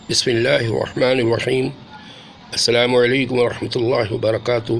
بسم اللہ الرحمن الرحیم۔ السلام علیکم ورحمۃ اللہ وبرکاتہ۔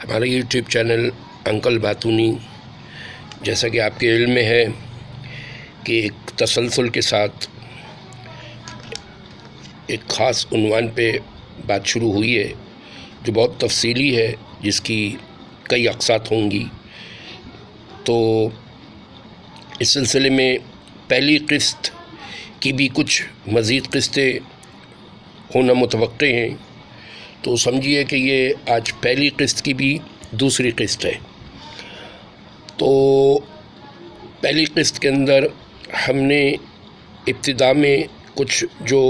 ہمارا یوٹیوب چینل انکل باتونی، جیسا کہ آپ کے علم میں ہے کہ ایک تسلسل کے ساتھ ایک خاص عنوان پہ بات شروع ہوئی ہے جو بہت تفصیلی ہے، جس کی کئی اقساط ہوں گی۔ تو اس سلسلے میں پہلی قسط کی بھی کچھ مزید قسطیں ہونا متوقع ہیں، تو سمجھیے کہ یہ آج پہلی قسط کی بھی دوسری قسط ہے۔ تو پہلی قسط کے اندر ہم نے ابتدا میں کچھ جو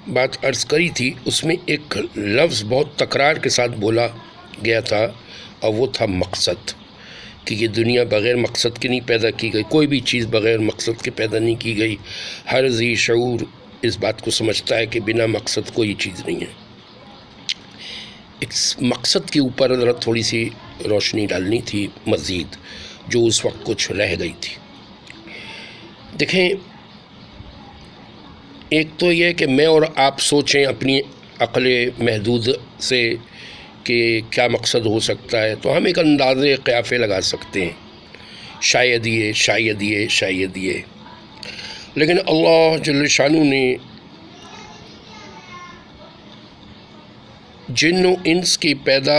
بات عرض کری تھی، اس میں ایک لفظ بہت تکرار کے ساتھ بولا گیا تھا، اور وہ تھا مقصد، کہ یہ دنیا بغیر مقصد کے نہیں پیدا کی گئی، کوئی بھی چیز بغیر مقصد کے پیدا نہیں کی گئی۔ ہر ذی شعور اس بات کو سمجھتا ہے کہ بنا مقصد کوئی چیز نہیں ہے۔ اس مقصد کے اوپر ذرا تھوڑی سی روشنی ڈالنی تھی مزید، جو اس وقت کچھ رہ گئی تھی۔ دیکھیں، ایک تو یہ کہ میں اور آپ سوچیں اپنی عقل محدود سے کہ کیا مقصد ہو سکتا ہے، تو ہم ایک اندازے قیافے لگا سکتے ہیں، شاید یہ، شاید یہ، شاید یہ۔ لیکن اللہ جل شانہ نے جن و انس کی پیدا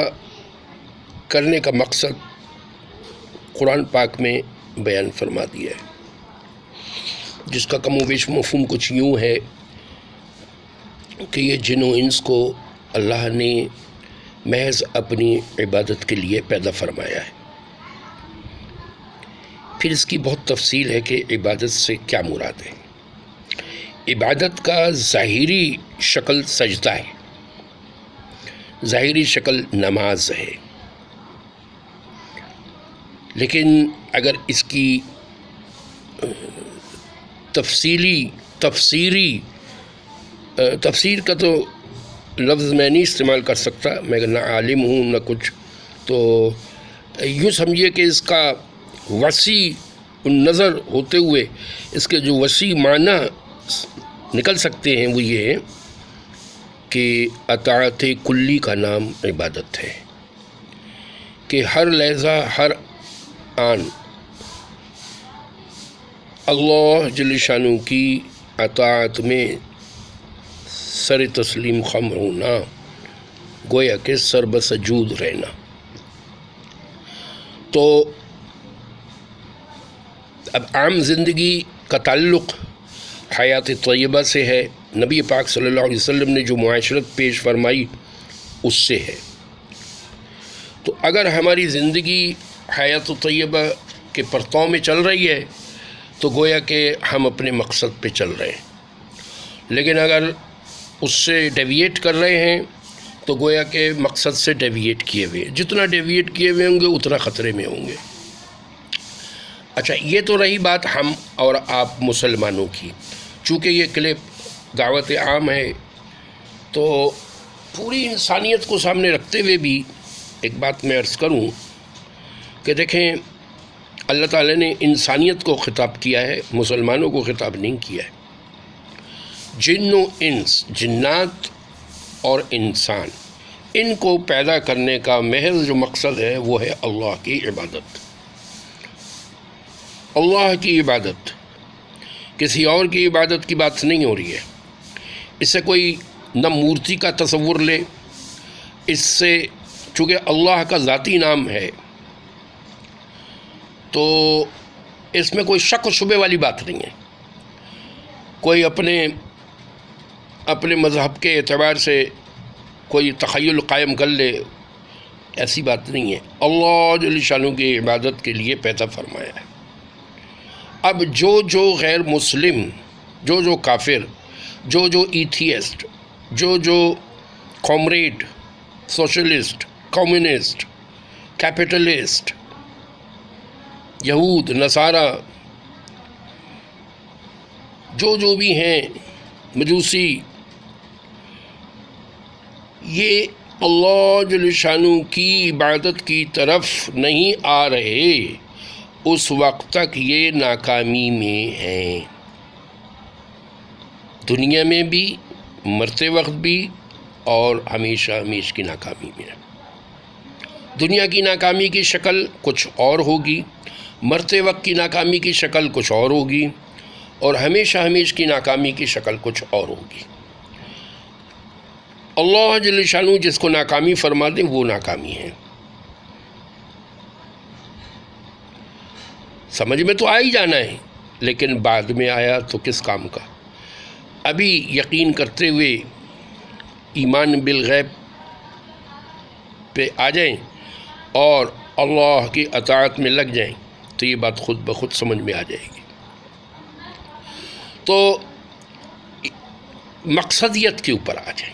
کرنے کا مقصد قرآن پاک میں بیان فرما دیا ہے، جس کا کم و بیش مفہوم کچھ یوں ہے کہ یہ جن و انس کو اللہ نے محض اپنی عبادت کے لیے پیدا فرمایا ہے۔ پھر اس کی بہت تفصیل ہے کہ عبادت سے کیا مراد ہے۔ عبادت کا ظاہری شکل سجدہ ہے، ظاہری شکل نماز ہے، لیکن اگر اس کی تفسیر کا تو لفظ میں نہیں استعمال کر سکتا، میں نہ عالم ہوں نہ کچھ، تو یوں سمجھیے کہ اس کا وسیع النظر ہوتے ہوئے اس کے جو وسیع معنی نکل سکتے ہیں وہ یہ ہے کہ اطاعت کلی کا نام عبادت ہے، کہ ہر لحظہ، ہر آن اللہ جل شانہ کی اطاعت میں سر تسلیم خم ہونا، گویا کہ سر بسجود رہنا۔ تو اب عام زندگی کا تعلق حیات طیبہ سے ہے، نبی پاک صلی اللہ علیہ وسلم نے جو معاشرت پیش فرمائی اس سے ہے۔ تو اگر ہماری زندگی حیات طیبہ کے پرتو میں چل رہی ہے تو گویا کہ ہم اپنے مقصد پہ چل رہے ہیں، لیکن اگر اس سے ڈیویٹ کر رہے ہیں تو گویا کہ مقصد سے ڈیویٹ کیے ہوئے، جتنا ڈیویٹ کیے ہوئے ہوں گے اتنا خطرے میں ہوں گے۔ اچھا، یہ تو رہی بات ہم اور آپ مسلمانوں کی۔ چونکہ یہ کلپ دعوت عام ہے تو پوری انسانیت کو سامنے رکھتے ہوئے بھی ایک بات میں عرض کروں کہ دیکھیں، اللہ تعالیٰ نے انسانیت کو خطاب کیا ہے، مسلمانوں کو خطاب نہیں کیا ہے۔ جن و انس، جنات اور انسان، ان کو پیدا کرنے کا محض جو مقصد ہے وہ ہے اللہ کی عبادت، اللہ کی عبادت، کسی اور کی عبادت کی بات نہیں ہو رہی ہے۔ اس سے کوئی نہ مورتی کا تصور لے، اس سے چونکہ اللہ کا ذاتی نام ہے تو اس میں کوئی شک و شبے والی بات نہیں ہے۔ کوئی اپنے مذہب کے اعتبار سے کوئی تخیل قائم کر لے، ایسی بات نہیں ہے۔ اللہ جل شانہ کی عبادت کے لیے پیدا فرمایا ہے۔ اب جو غیر مسلم، جو کافر، جو ایتھیسٹ، جو کامریڈ، سوشلسٹ، کمیونسٹ، کیپٹلسٹ، یہود، نصارہ، جو بھی ہیں، مجوسی، یہ اللہ جل شانہ کی عبادت کی طرف نہیں آ رہے، اس وقت تک یہ ناکامی میں ہیں۔ دنیا میں بھی، مرتے وقت بھی، اور ہمیشہ ہمیشہ کی ناکامی میں۔ دنیا کی ناکامی کی شکل کچھ اور ہوگی، مرتے وقت کی ناکامی کی شکل کچھ اور ہوگی، اور ہمیشہ ہمیشہ کی ناکامی کی شکل کچھ اور ہوگی۔ اللہ جل شانہ جس کو ناکامی فرما دیں وہ ناکامی ہے۔ سمجھ میں تو آ ہی جانا ہے، لیکن بعد میں آیا تو کس کام کا؟ ابھی یقین کرتے ہوئے ایمان بالغیب پہ آ جائیں اور اللہ کی اطاعت میں لگ جائیں تو یہ بات خود بخود سمجھ میں آ جائے گی۔ تو مقصدیت کے اوپر آ جائیں۔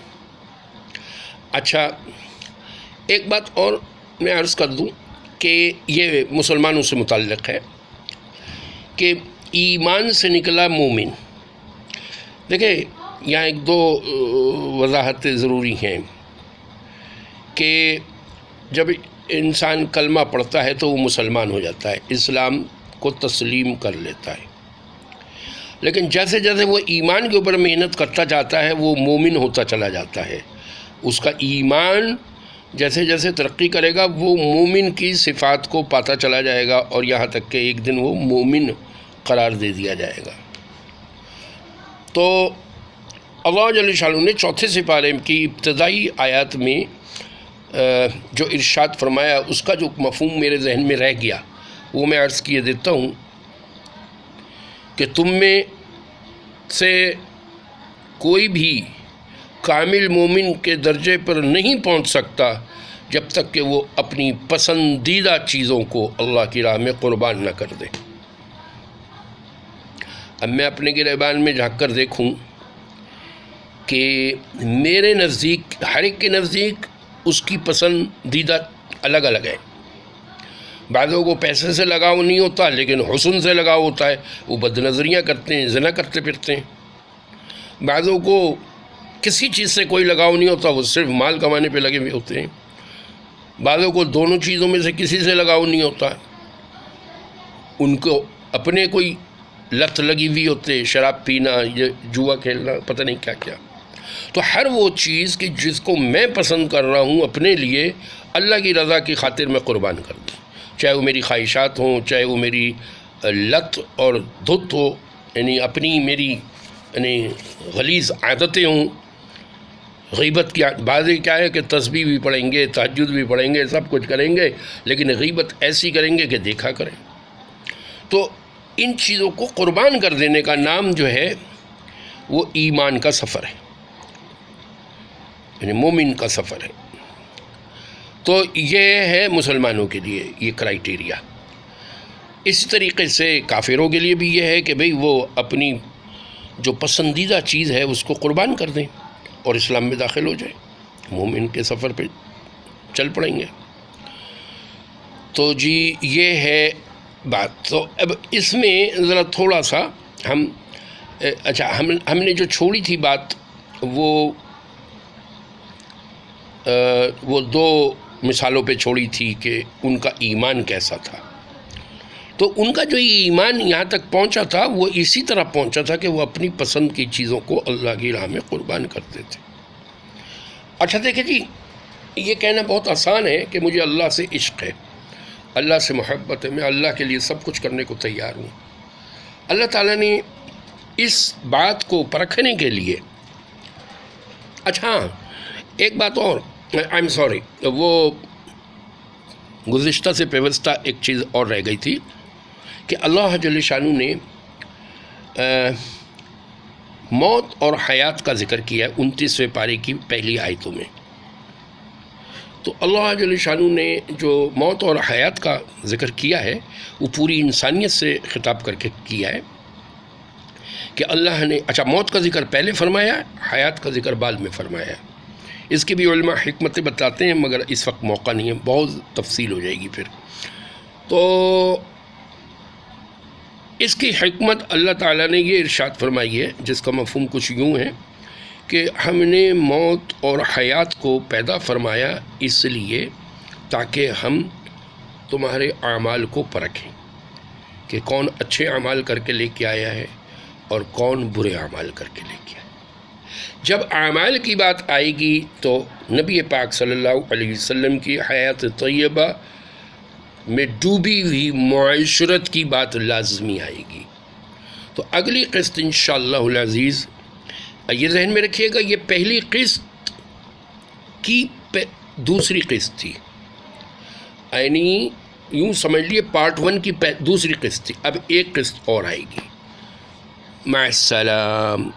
اچھا، ایک بات اور میں عرض کر دوں کہ یہ مسلمانوں سے متعلق ہے کہ ایمان سے نکلا مومن۔ دیکھیں، یہاں ایک دو وضاحتیں ضروری ہیں کہ جب انسان کلمہ پڑھتا ہے تو وہ مسلمان ہو جاتا ہے، اسلام کو تسلیم کر لیتا ہے، لیکن جیسے جیسے وہ ایمان کے اوپر محنت کرتا جاتا ہے وہ مومن ہوتا چلا جاتا ہے۔ اس کا ایمان جیسے جیسے ترقی کرے گا وہ مومن کی صفات کو پاتا چلا جائے گا، اور یہاں تک کہ ایک دن وہ مومن قرار دے دیا جائے گا۔ تو اللہ جل شانہ نے چوتھے سپارے کی ابتدائی آیات میں جو ارشاد فرمایا، اس کا جو مفہوم میرے ذہن میں رہ گیا وہ میں عرض کیے دیتا ہوں کہ تم میں سے کوئی بھی کامل مومن کے درجے پر نہیں پہنچ سکتا جب تک کہ وہ اپنی پسندیدہ چیزوں کو اللہ کی راہ میں قربان نہ کر دے۔ اب میں اپنے گریبان میں جھانک کر دیکھوں کہ میرے نزدیک، ہر ایک کے نزدیک اس کی پسندیدہ الگ الگ ہے۔ بعضوں کو پیسے سے لگاؤ نہیں ہوتا لیکن حسن سے لگاؤ ہوتا ہے، وہ بد نظریاں کرتے ہیں، زنا کرتے پھرتے ہیں۔ بعضوں کو کسی چیز سے کوئی لگاؤ نہیں ہوتا، وہ صرف مال کمانے پہ لگے ہوئے ہوتے ہیں۔ بعضوں کو دونوں چیزوں میں سے کسی سے لگاؤ نہیں ہوتا، ان کو اپنے کوئی لت لگی ہوئی ہوتے، شراب پینا، یہ جوا کھیلنا، پتہ نہیں کیا کیا۔ تو ہر وہ چیز کہ جس کو میں پسند کر رہا ہوں اپنے لیے اللہ کی رضا کی خاطر میں قربان کر دوں، چاہے وہ میری خواہشات ہوں، چاہے وہ میری لت اور دھت ہو، یعنی اپنی میری غلیظ عادتیں ہوں۔ غیبت کی بعض کیا ہے کہ تسبیح بھی پڑھیں گے، تہجد بھی پڑھیں گے، سب کچھ کریں گے، لیکن غیبت ایسی کریں گے کہ دیکھا کریں۔ تو ان چیزوں کو قربان کر دینے کا نام جو ہے وہ ایمان کا سفر ہے، یعنی مومن کا سفر ہے۔ تو یہ ہے مسلمانوں کے لیے یہ کرائیٹیریا۔ اسی طریقے سے کافروں کے لیے بھی یہ ہے کہ بھئی وہ اپنی جو پسندیدہ چیز ہے اس کو قربان کر دیں اور اسلام میں داخل ہو جائیں، مومن کے سفر پہ چل پڑیں گے۔ تو جی یہ ہے بات۔ تو اب اس میں ذرا تھوڑا سا ہم نے جو چھوڑی تھی بات وہ دو مثالوں پہ چھوڑی تھی کہ ان کا ایمان کیسا تھا۔ تو ان کا جو ایمان یہاں تک پہنچا تھا وہ اسی طرح پہنچا تھا کہ وہ اپنی پسند کی چیزوں کو اللہ کی راہ میں قربان کرتے تھے۔ اچھا دیکھیں جی، یہ کہنا بہت آسان ہے کہ مجھے اللہ سے عشق ہے، اللہ سے محبت ہے، میں اللہ کے لیے سب کچھ کرنے کو تیار ہوں۔ اللہ تعالیٰ نے اس بات کو پرکھنے کے لیے، اچھا ایک بات اور، آئی ایم سوری، وہ گزشتہ سے پیوستہ ایک چیز اور رہ گئی تھی کہ اللہ جل شانہ نے موت اور حیات کا ذکر کیا ہے 29ویں پارے کی پہلی آیتوں میں۔ تو اللہ جل شانہ نے جو موت اور حیات کا ذکر کیا ہے وہ پوری انسانیت سے خطاب کر کے کیا ہے کہ اللہ نے، اچھا موت کا ذکر پہلے فرمایا، حیات کا ذکر بعد میں فرمایا۔ اس کی بھی علماء حکمتیں بتاتے ہیں مگر اس وقت موقع نہیں ہے، بہت تفصیل ہو جائے گی پھر۔ تو اس کی حکمت اللہ تعالیٰ نے یہ ارشاد فرمائی ہے جس کا مفہوم کچھ یوں ہے کہ ہم نے موت اور حیات کو پیدا فرمایا اس لیے تاکہ ہم تمہارے اعمال کو پرکھیں کہ کون اچھے اعمال کر کے لے کے آیا ہے، اور کون برے اعمال کر کے لے کے آئے۔ جب اعمال کی بات آئے گی تو نبی پاک صلی اللہ علیہ وسلم کی حیات طیبہ میں ڈوبی ہوئی معاشرت کی بات لازمی آئے گی۔ تو اگلی قسط انشاءاللہ العزیز یہ ذہن میں رکھیے گا، یہ پہلی قسط کی دوسری قسط تھی، یعنی یوں سمجھ لیے پارٹ 1 کی دوسری قسط تھی، اب ایک قسط اور آئے گی۔ مع السلام۔